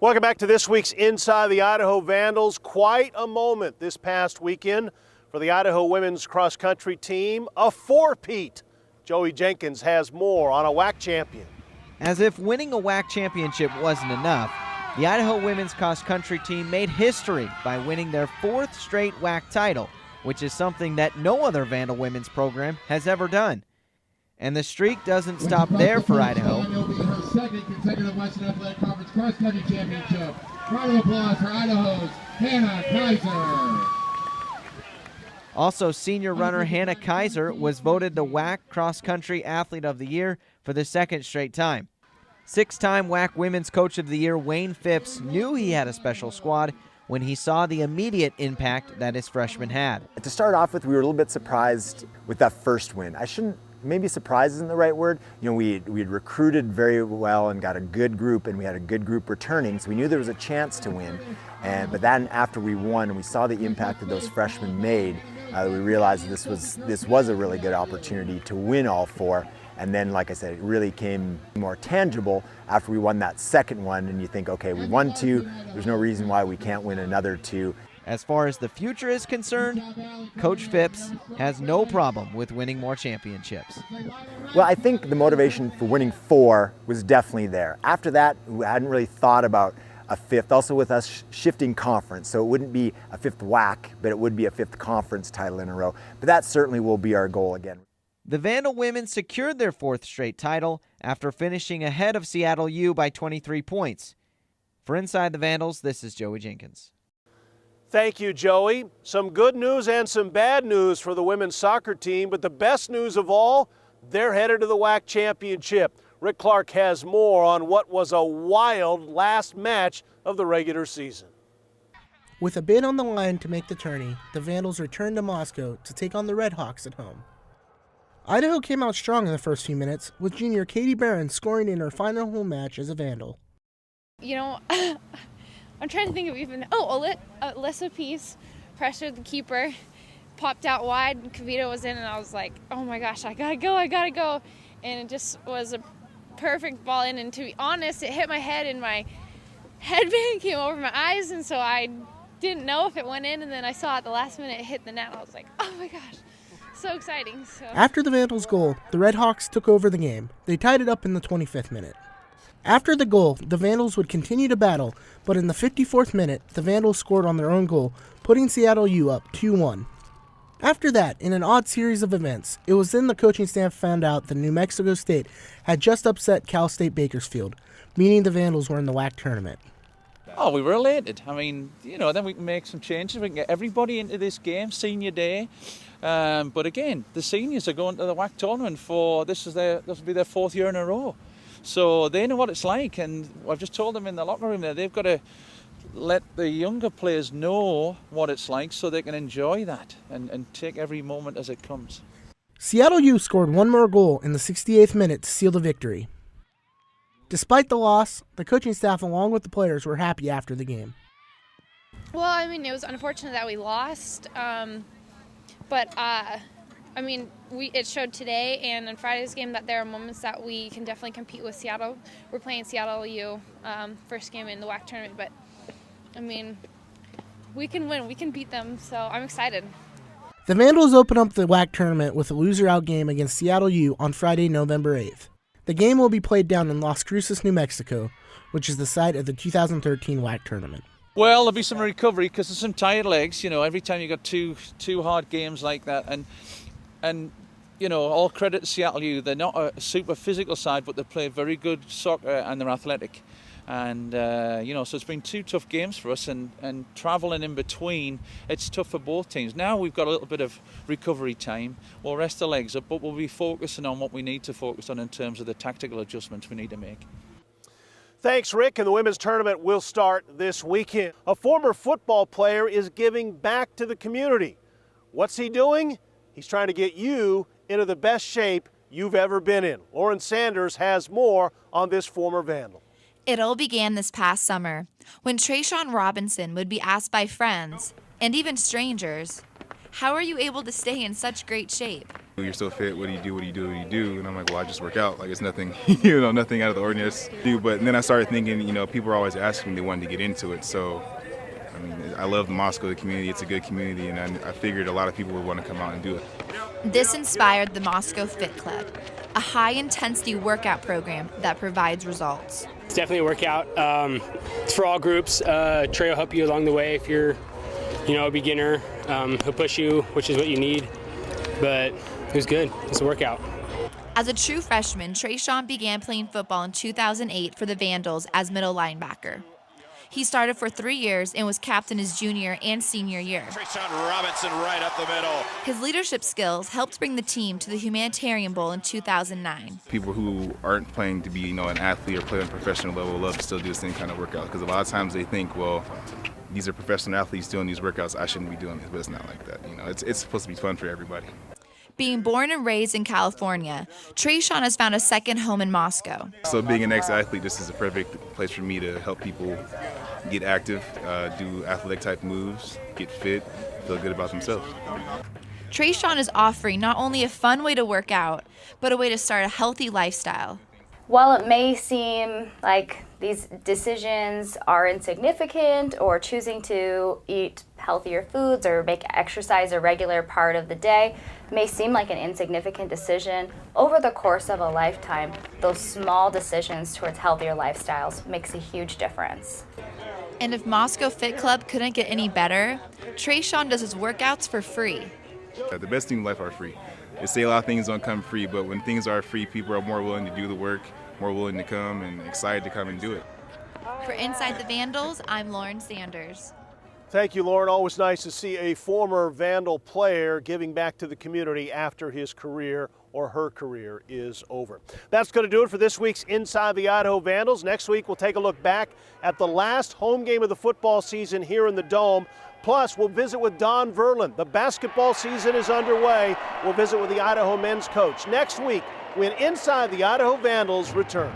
Welcome back to this week's Inside the Idaho Vandals. Quite a moment this past weekend for the Idaho women's cross country team. A four-peat. Joey Jenkins has more on a WAC champion. As if winning a WAC championship wasn't enough, the Idaho women's cross country team made history by winning their fourth straight WAC title, which is something that no other Vandal women's program has ever done. And the streak doesn't stop there for Idaho. Her second consecutive Western Athletic Conference cross country championship. Round of applause for Idaho's Hannah Kaiser. Also, senior runner Hannah Kaiser was voted the WAC Cross Country Athlete of the Year for the second straight time. Six-time WAC Women's Coach of the Year Wayne Phipps knew he had a special squad when he saw the immediate impact that his freshmen had. To start off with, we were a little bit surprised with that first win. Maybe surprise isn't the right word. You know, we had recruited very well and got a good group, and we had a good group returning, so we knew there was a chance to win. But then after we won and we saw the impact that those freshmen made, we realized this was a really good opportunity to win all four. And then, like I said, it really came more tangible after we won that second one, and you think, okay, we won two, there's no reason why we can't win another two. As far as the future is concerned, Coach Phipps has no problem with winning more championships. Well, I think the motivation for winning four was definitely there. After that, we hadn't really thought about a fifth, also with us shifting conference, so it wouldn't be a fifth WAC, but it would be a fifth conference title in a row. But that certainly will be our goal again. The Vandal women secured their fourth straight title after finishing ahead of Seattle U by 23 points. For Inside the Vandals, this is Joey Jenkins. Thank you, Joey. Some good news and some bad news for the women's soccer team, but the best news of all, they're headed to the WAC championship. Rick Clark has more on what was a wild last match of the regular season. With a bid on the line to make the tourney, the Vandals returned to Moscow to take on the Red Hawks at home. Idaho came out strong in the first few minutes, with junior Katie Barron scoring in her final home match as a Vandal. You know, I'm trying to think of Alyssa Peace pressured the keeper, popped out wide, and Kavita was in, and I was like, oh my gosh, I gotta go. And it just was a perfect ball in, and to be honest, it hit my head, and my headband came over my eyes, and so I didn't know if it went in, and then I saw at the last minute it hit the net. I was like, oh my gosh. So exciting. After the Vandals' goal, the Red Hawks took over the game. They tied it up in the 25th minute. After the goal, the Vandals would continue to battle, but in the 54th minute, the Vandals scored on their own goal, putting Seattle U up 2-1. After that, in an odd series of events, it was then the coaching staff found out that New Mexico State had just upset Cal State Bakersfield, meaning the Vandals were in the WAC tournament. Oh, we were elated. I mean, you know, then we can make some changes. We can get everybody into this game, senior day. But again, the seniors are going to the WAC tournament this will be their fourth year in a row. So they know what it's like, and I've just told them in the locker room there, they've got to let the younger players know what it's like so they can enjoy that and take every moment as it comes. Seattle U scored one more goal in the 68th minute to seal the victory. Despite the loss, the coaching staff along with the players were happy after the game. Well, I mean, it was unfortunate that we lost, but it showed today and in Friday's game that there are moments that we can definitely compete with Seattle. We're playing Seattle U first game in the WAC tournament, but I mean, we can win, we can beat them, so I'm excited. The Vandals open up the WAC tournament with a loser-out game against Seattle U on Friday, November 8th. The game will be played down in Las Cruces, New Mexico, which is the site of the 2013 WAC tournament. Well, there'll be some recovery because there's some tired legs. You know, every time you got two hard games like that, and you know, all credit to Seattle U. They're not a super physical side, but they play very good soccer and they're athletic. And so it's been two tough games for us, and traveling in between, it's tough for both teams. Now we've got a little bit of recovery time. We'll rest the legs up, but we'll be focusing on what we need to focus on in terms of the tactical adjustments we need to make. Thanks, Rick, and the women's tournament will start this weekend. A former football player is giving back to the community. What's he doing? He's trying to get you into the best shape you've ever been in. Lauren Sanders has more on this former Vandal. It all began this past summer when Trayshawn Robinson would be asked by friends and even strangers, "How are you able to stay in such great shape?" You're so fit, what do you do, what do you do, what do you do? And I'm like, well, I just work out. Like, it's nothing, nothing out of the ordinary to do. But then I started thinking, people are always asking me, they wanted to get into it. So, I mean, I love the Moscow community. It's a good community, and I figured a lot of people would want to come out and do it. This inspired the Moscow Fit Club, a high-intensity workout program that provides results. It's definitely a workout. It's for all groups. Trey will help you along the way if you're, a beginner. He'll push you, which is what you need. But it was good. It's a workout. As a true freshman, Trayshawn began playing football in 2008 for the Vandals as middle linebacker. He started for 3 years and was captain his junior and senior year. Trayshawn Robinson right up the middle. His leadership skills helped bring the team to the Humanitarian Bowl in 2009. People who aren't playing to be, an athlete or play on a professional level love to still do the same kind of workout, because a lot of times they think, well, these are professional athletes doing these workouts, I shouldn't be doing this, but it's not like that. It's supposed to be fun for everybody. Being born and raised in California, Trayshawn has found a second home in Moscow. So being an ex-athlete, this is a perfect place for me to help people get active, do athletic type moves, get fit, feel good about themselves. Trayshawn is offering not only a fun way to work out, but a way to start a healthy lifestyle. While it may seem like these decisions are insignificant, or choosing to eat healthier foods or make exercise a regular part of the day may seem like an insignificant decision, over the course of a lifetime, those small decisions towards healthier lifestyles makes a huge difference. And if Moscow Fit Club couldn't get any better, Trayshawn does his workouts for free. The best things in life are free. They say a lot of things don't come free, but when things are free, people are more willing to do the work, more willing to come, and excited to come and do it. For Inside the Vandals, I'm Lauren Sanders. Thank you, Lauren. Always nice to see a former Vandal player giving back to the community after his career or her career is over. That's going to do it for this week's Inside the Idaho Vandals. Next week, we'll take a look back at the last home game of the football season here in the Dome. Plus, we'll visit with Don Verlin. The basketball season is underway. We'll visit with the Idaho men's coach. Next week, when Inside the Idaho Vandals returns.